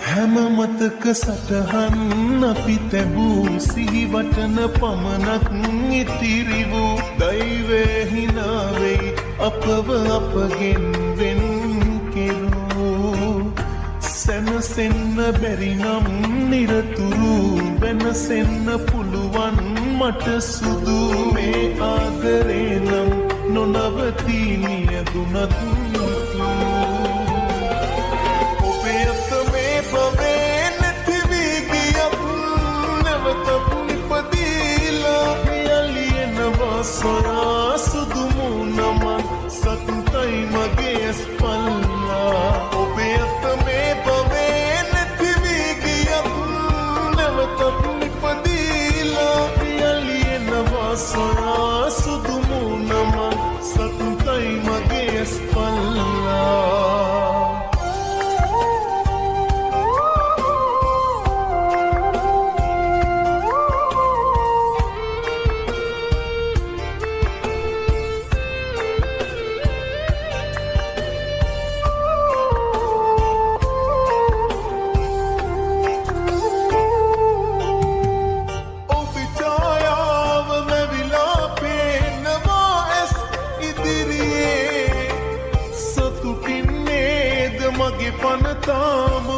හැම මතක සටහන් අපි තැබූ සිහිවටන පමණක් ඉතිරි වූ දෛවය හිනාවෙයි අපව අපගෙන් වෙන් කෙරූ සැනසෙන්න බැරි නම් නිරතුරු වෙනසෙන්න පුළුවන් මට සුදු මේ ආදරේ නම් නොනවතී නියදුනත් ඔබේ අත මේ බවේ නැතිවී ගියත් නැවතත් නිපදීලා යලියනවා සොයා සුදු මුණම සතුටයි මගේ ඇස්පල්ලා ඔබේ අත මේ බවේ නැතිවී ගියත් නැවතත් නිපදීලා යලියනවා සොයා සුදු මුණම සතුටයි මගේ ඇස්පල්ලා මගේ පනතාම